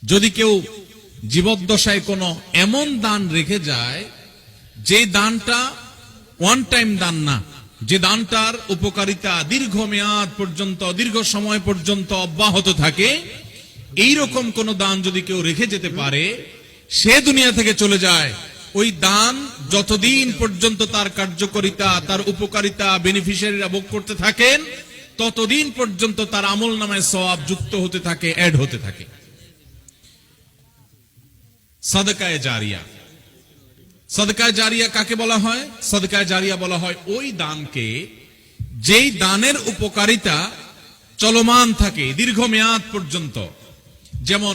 যদি কেউ জীবদ্দশায় কোনো এমন দান রেখে যায় যে দানটা ওয়ান টাইম দান না, যে দানটার উপকারিতা দীর্ঘমেয়াদ পর্যন্ত, দীর্ঘ সময় পর্যন্ত অব্যাহত থাকে, এইরকম কোন দান যদি কেউ রেখে যেতে পারে, সে দুনিয়া থেকে চলে যায়, ওই দান যতদিন পর্যন্ত তার কার্যকারিতা, তার উপকারিতা বেনিফিশিয়ারিরা ভোগ করতে থাকেন, ততদিন পর্যন্ত তার আমল নামায় সওয়াব যুক্ত হতে থাকে, অ্যাড হতে থাকে। সাদকায়ে জারিয়া, সাদকায়ে জারিয়া কাকে বলা হয়? সাদকায়ে জারিয়া বলা হয় ওই দানকে যেই দানের উপকারিতা চলমান থাকে দীর্ঘমেয়াদ পর্যন্ত। যেমন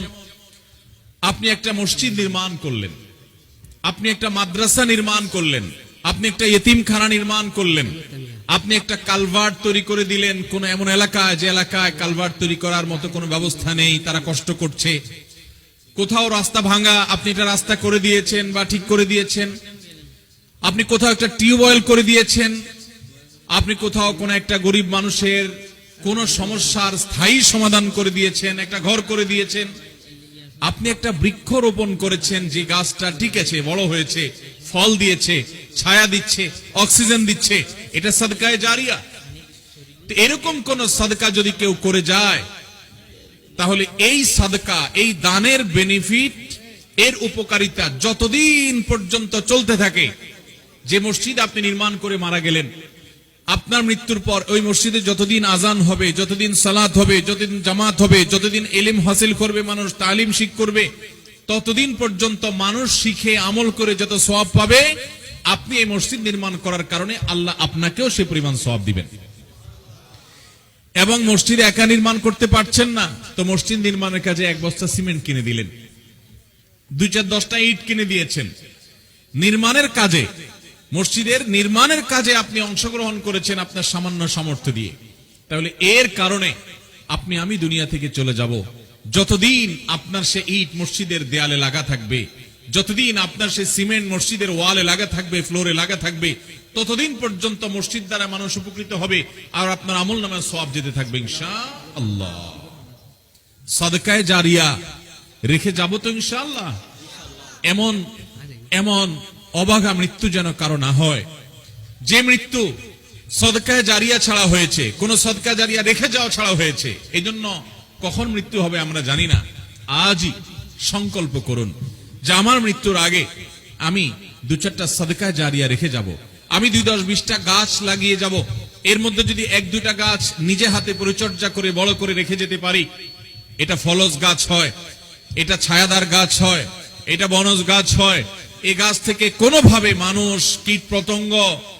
আপনি একটা মসজিদ নির্মাণ করলেন, আপনি একটা মাদ্রাসা নির্মাণ করলেন, আপনি একটা ইতিমখানা নির্মাণ করলেন, আপনি একটা কালভার্ট তৈরি করে দিলেন কোন এমন এলাকায় যে এলাকায় কালভার্ট তৈরি করার মতো কোনো ব্যবস্থা নেই, তারা কষ্ট করছে। কোথাও রাস্তা ভাঙা, আপনি একটা রাস্তা করে দিয়েছেন বা ঠিক করে দিয়েছেন। আপনি কোথাও একটা টিউবওয়েল করে দিয়েছেন। আপনি কোথাও কোন একটা গরিব মানুষের কোন সমস্যার স্থায়ী সমাধান করে দিয়েছেন, একটা ঘর করে দিয়েছেন। আপনি একটা বৃক্ষ রোপণ করেছেন, যে গাছটা ঠিক আছে, বড় হয়েছে, ফল দিয়েছে, ছায়া দিচ্ছে, অক্সিজেন দিচ্ছে, এটা সাদকায়ে জারিয়া। তো এরকম কোন সাদকা যদি কেউ করে যায়, তাহলে এই সাদকা, এই দানের বেনিফিট, এর উপকারিতা যতদিন পর্যন্ত চলতে থাকে। যে মসজিদ আপনি নির্মাণ করে মারা গেলেন, আপনার মৃত্যুর পর ওই মসজিদে যতদিন আজান হবে, যতদিন সালাত হবে, যতদিন জামাত হবে, যতদিন ইলম হাসিল করবে মানুষ, তালিম শিখ করবে, ততদিন পর্যন্ত মানুষ শিখে আমল করে যত সওয়াব পাবে, আপনি এই মসজিদ নির্মাণ করার কারণে আল্লাহ আপনাকেও সে পরিমাণ সওয়াব দিবেন। এবং মসজিদ একা নির্মাণ করতে পারছেন না, তো মসজিদ নির্মাণের কাজে এক বস্তা সিমেন্ট কিনে দিলেন, 2-4-10টা ইট কিনে দিয়েছেন। নির্মাণের কাজে, মসজিদের নির্মাণের কাজে আপনি অংশগ্রহণ করেছেন আপনার সামান্য সামর্থ্য দিয়ে। তাহলে এর কারণে আপনি আমি দুনিয়া থেকে চলে যাব, যতদিন আপনার সে ইট মসজিদের দেয়ালে লাগা থাকবে, যতদিন আপনার সে সিমেন্ট মসজিদের ওয়ালে লাগা থাকবে, ফ্লোরে লাগা থাকবে, ততদিন পর্যন্ত মসজিদ দ্বারা মানুষ উপকৃত হবে, আর আপনার আমল নামায় সওয়াব যেতে থাকবে ইনশাআল্লাহ। সাদকায়ে জারিয়া রেখে যাব তো ইনশাআল্লাহ। এমন এমন অবাগা মৃত্যু যেন কারো না হয়, যে মৃত্যু সাদকায়ে জারিয়া ছাড়া হয়েছে, কোন সাদকা জারিয়া রেখে যাওয়া ছাড়া হয়েছে। এই জন্য কখন মৃত্যু হবে আমরা জানি না। আজই সংকল্প করুন যে আমার মৃত্যুর আগে আমি 2-4টা সাদকায়ে জারিয়া রেখে যাব। আমি 2-10-20টা গাছ লাগিয়ে যাব। এর মধ্যে যদি 1-2টা গাছ নিজে হাতে পরিচর্যা করে বড় করে রেখে যেতে পারি, এটা ফলজ গাছ হয়, এটা ছায়াদার গাছ হয়, এটা বনজ গাছ হয়, এই গাছ থেকে কোনোভাবে মানুষ, কীট পতঙ্গ,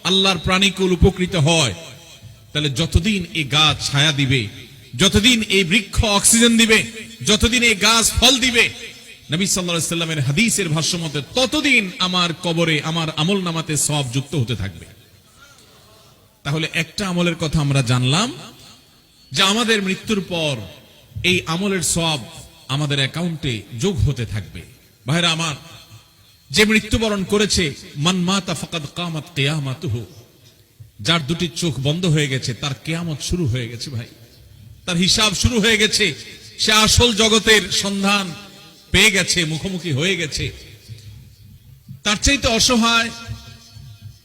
আল্লাহর প্রাণীকুল উপকৃত হয়, তাহলে যতদিন এই গাছ ছায়া দিবে, যতদিন এই বৃক্ষ অক্সিজেন দিবে, যতদিন এই গাছ ফল দিবে, নবী সাল্লাল্লাহু আলাইহি সাল্লামের হাদিসের ভাষ্য মতে ততদিন আমার কবরে, আমার আমল নামাতে সওয়াব যুক্ত হতে থাকবে। তাহলে একটা আমলের কথা আমরা জানলাম যে আমাদের মৃত্যুর পর এই আমলের সওয়াব আমাদের অ্যাকাউন্টে যোগ হতে থাকবে। ভাইরা আমার, যে মৃত্যুবরণ করেছে, মান মাতা ফাকাদ কামাত কিয়ামাতুহু, যার দুটি চোখ বন্ধ হয়ে গেছে তার কিয়ামত শুরু হয়ে গেছে। ভাই, তার হিসাব শুরু হয়ে গেছে, সে আসল জগতের সন্ধান পেয়ে গেছে, মুখোমুখি হয়ে গেছে। তার চাইতে অসহায়,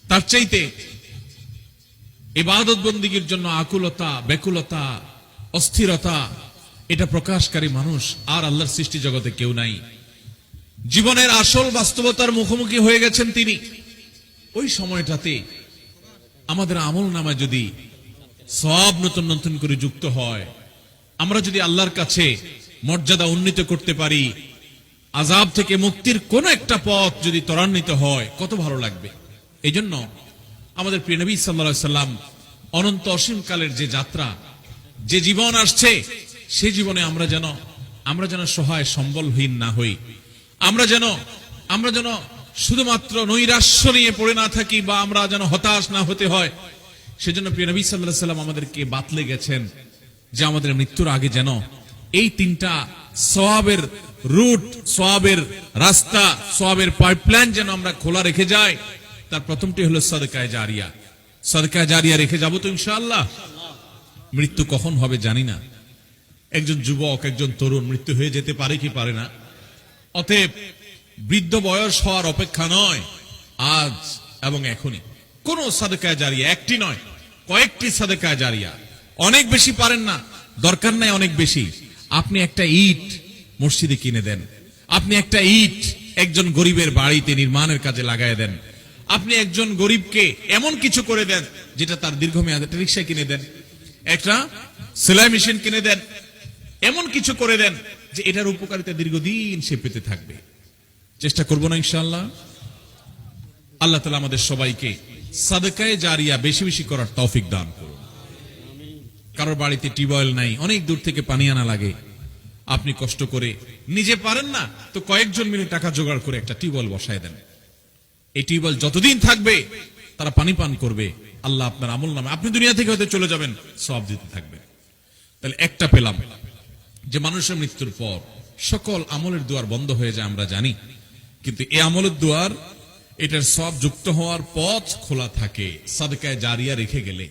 তার চাইতে ইবাদত বন্দেগীর জন্য আকুলতা, ব্যাকুলতা, অস্থিরতা, এটা প্রকাশকারী মানুষ আর আল্লাহর সৃষ্টি জগতে কেউ নাই। জীবনের আসল বাস্তবতার মুখোমুখি হয়ে গেছেন তিনি। ওই সময়টাতে আমাদের আমল নামায় যদি সওয়াব নতুন নতুন করে যুক্ত হয়, আমরা যদি আল্লাহর কাছে মর্যাদা উন্নীত করতে পারি, আযাব থেকে মুক্তির কোন একটা পথ যদি ত্বরান্বিত হয়, কত ভালো লাগবে। এই জন্য আমাদের প্রিয় নবী সাল্লাল্লাহু আলাইহি সাল্লাম অনন্ত অসীম কালের যে যাত্রা, যে জীবন আসছে, সে জীবনে আমরা যেন সহায় সম্বলহীন না হই, আমরা যেন শুধুমাত্র নৈরাশ্য নিয়ে পড়ে না থাকি, বা আমরা যেন হতাশ না হতে হয়। সেজন্য প্রিয় নবী সাল্লাল্লাহু আলাইহি সাল্লাম আমাদেরকে বাতলে গেছেন যে আমাদের মৃত্যুর আগে যেন এই 3টা সওয়াবের রুট, সওয়াবের রাস্তা, সওয়াবের পাইপলাইন যেন আমরা খোলা রেখে যাই। তার প্রথমটি হলো সাদকায়ে জারিয়া। সাদকায়ে জারিয়া রেখে যাব তো ইনশাআল্লাহ। মৃত্যু কখন হবে জানি না, একজন যুবক, একজন তরুণ মৃত্যু হয়ে যেতে পারে কি পারে না? অতএব বৃদ্ধ বয়স হওয়ার অপেক্ষা নয়, আজ এবং এখনই কোন সাদকা জারিয়া, একটি নয় কয়েকটি সাদকা জারিয়া। অনেক বেশি পারেন না, দরকার নাই অনেক বেশি। আপনি একটা ইট মসজিদে কিনে দেন, আপনি একটা ইট একজন গরিবের বাড়িতে নির্মাণের কাজে লাগায় দেন, আপনি একজন গরিবকে এমন কিছু করে দেন যেটা তার দীর্ঘমেয়াদে, একটা রিক্সা কিনে দেন, একটা সেলাই মেশিন কিনে দেন, এমন কিছু করে দেন যে এটার উপকারিতা দীর্ঘদিন সে পেতে থাকবে। চেষ্টা করবো না ইনশাআল্লাহ? আল্লাহ তাআলা আমাদের সবাইকে সাদকায়ে জারিয়া বেশি বেশি করার তৌফিক দান করুন। কারোর বাড়িতে টিউবওয়েল নাই, অনেক দূর থেকে পানি আনা লাগে, আপনি কষ্ট করে নিজে পারেন না তো কয়েকজন মিলে টাকা জোগাড় করে একটা টিউবওয়েল বসায় দেন। এই টিউবওয়েল যতদিন থাকবে তারা পানি পান করবে, আল্লাহ আপনার আমল নামে, আপনি দুনিয়া থেকে হয়তো চলে যাবেন, সওয়াব দিতে থাকবে। তাহলে একটা পেলাম যে মানুষের মৃত্যুর পর সকল আমলের দুয়ার বন্ধ হয়ে যায়, আমরা জানি, কিন্তু এই আমলের দুয়ার, এটার সওয়াব যুক্ত হওয়ার পথ খোলা থাকে সাদকায়ে জারিয়া রেখে গেলে।